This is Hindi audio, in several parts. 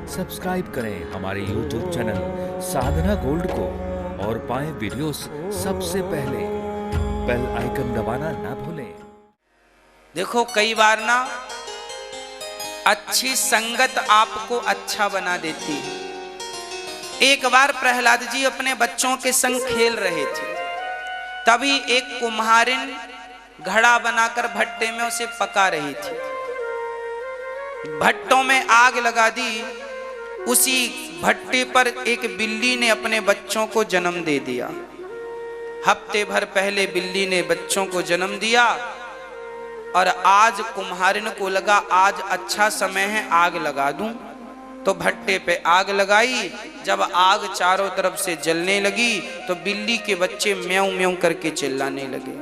सब्सक्राइब करें हमारे YouTube चैनल साधना गोल्ड को और पाएं वीडियोस सबसे पहले। बेल आइकन दबाना ना भूलें। देखो कई बार ना अच्छी संगत आपको अच्छा बना देती है। एक बार प्रहलाद जी अपने बच्चों के संग खेल रहे थे, तभी एक कुम्हारिन घड़ा बनाकर भट्टे में उसे पका रही थी। भट्टों में आग लगा दी। उसी भट्टे पर एक बिल्ली ने अपने बच्चों को जन्म दे दिया। हफ्ते भर पहले बिल्ली ने बच्चों को जन्म दिया और आज कुम्हारिन को लगा आज अच्छा समय है आग लगा दूं, तो भट्टे पे आग लगाई। जब आग चारों तरफ से जलने लगी तो बिल्ली के बच्चे म्याऊं म्याऊं करके चिल्लाने लगे।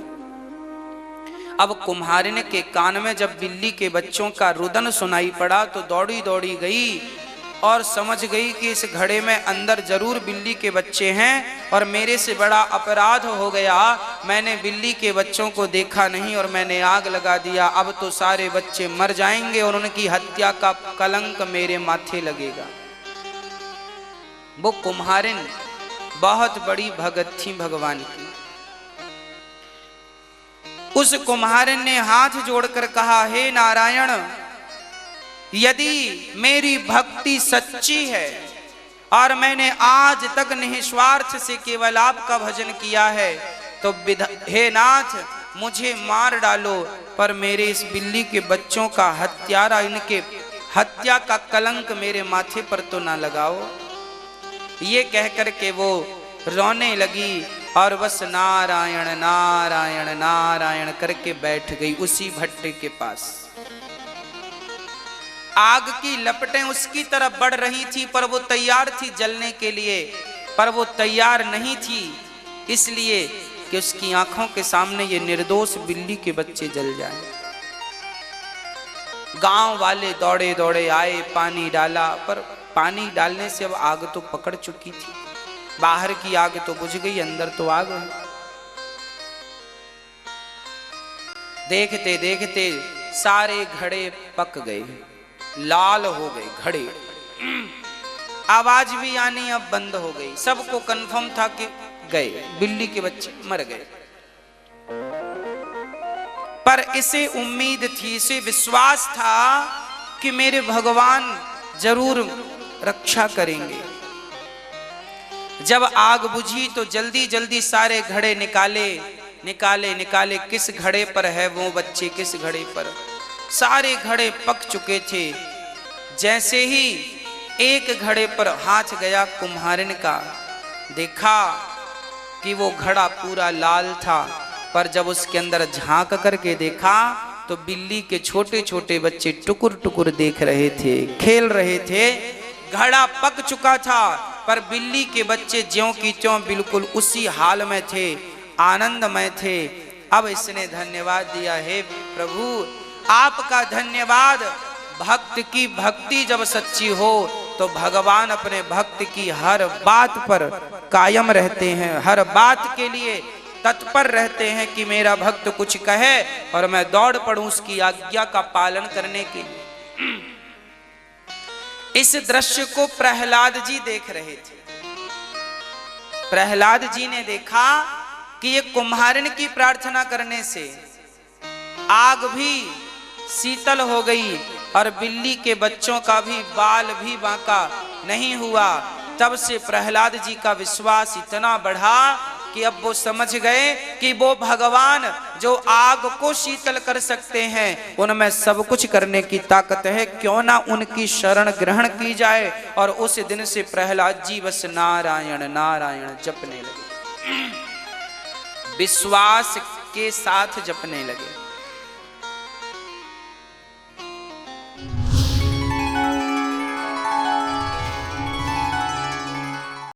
अब कुम्हारिन के कान में जब बिल्ली के बच्चों का रुदन सुनाई पड़ा तो दौड़ी दौड़ी गई और समझ गई कि इस घड़े में अंदर जरूर बिल्ली के बच्चे हैं और मेरे से बड़ा अपराध हो गया। मैंने बिल्ली के बच्चों को देखा नहीं और मैंने आग लगा दिया। अब तो सारे बच्चे मर जाएंगे और उनकी हत्या का कलंक मेरे माथे लगेगा। वो कुम्हारिन बहुत बड़ी भगत थी भगवान की। उस कुम्हारिन ने हाथ जोड़कर कहा, हे नारायण, यदि मेरी भक्ति सच्ची है और मैंने आज तक निस्वार्थ से केवल आपका भजन किया है तो हे नाथ मुझे मार डालो, पर मेरे इस बिल्ली के बच्चों का हत्यारा, इनके हत्या का कलंक मेरे माथे पर तो ना लगाओ। ये कहकर के वो रोने लगी और बस नारायण नारायण नारायण करके बैठ गई उसी भट्टे के पास। आग की लपटें उसकी तरफ बढ़ रही थी, पर वो तैयार थी जलने के लिए, पर वो तैयार नहीं थी इसलिए कि उसकी आंखों के सामने ये निर्दोष बिल्ली के बच्चे जल जाएं। गांव वाले दौड़े दौड़े आए, पानी डाला, पर पानी डालने से अब आग तो पकड़ चुकी थी। बाहर की आग तो बुझ गई, अंदर तो आग है। देखते देखते सारे घड़े पक गए, लाल हो गए घड़े। आवाज भी आनी अब बंद हो गई। सबको कंफर्म था कि गए, बिल्ली के बच्चे मर गए। पर इसे उम्मीद थी, इसे विश्वास था कि मेरे भगवान जरूर रक्षा करेंगे। जब आग बुझी तो जल्दी जल्दी सारे घड़े निकाले निकाले निकाले। किस घड़े पर है वो बच्चे, किस घड़े पर? सारे घड़े पक चुके थे। जैसे ही एक घड़े पर हाथ गया कुम्हारिन का, देखा कि वो घड़ा पूरा लाल था, पर जब उसके अंदर झांक करके देखा तो बिल्ली के छोटे छोटे बच्चे टुकुर टुकुर देख रहे थे, खेल रहे थे। घड़ा पक चुका था पर बिल्ली के बच्चे ज्यों की त्यों बिल्कुल उसी हाल में थे, आनंदमय थे। अब इसने धन्यवाद दिया, हे प्रभु आपका धन्यवाद। भक्त की भक्ति जब सच्ची हो तो भगवान अपने भक्त की हर बात पर कायम रहते हैं, हर बात के लिए तत्पर रहते हैं कि मेरा भक्त कुछ कहे और मैं दौड़ पड़ूं उसकी आज्ञा का पालन करने के लिए। इस दृश्य को प्रहलाद जी देख रहे थे। प्रहलाद जी ने देखा कि ये कुम्हारिन की प्रार्थना करने से आग भी शीतल हो गई और बिल्ली के बच्चों का भी बाल भी बांका नहीं हुआ। तब से प्रहलाद जी का विश्वास इतना बढ़ा कि अब वो समझ गए कि वो भगवान जो आग को शीतल कर सकते हैं, उनमें सब कुछ करने की ताकत है, क्यों ना उनकी शरण ग्रहण की जाए। और उस दिन से प्रहलाद जी बस नारायण नारायण जपने लगे, विश्वास के साथ जपने लगे।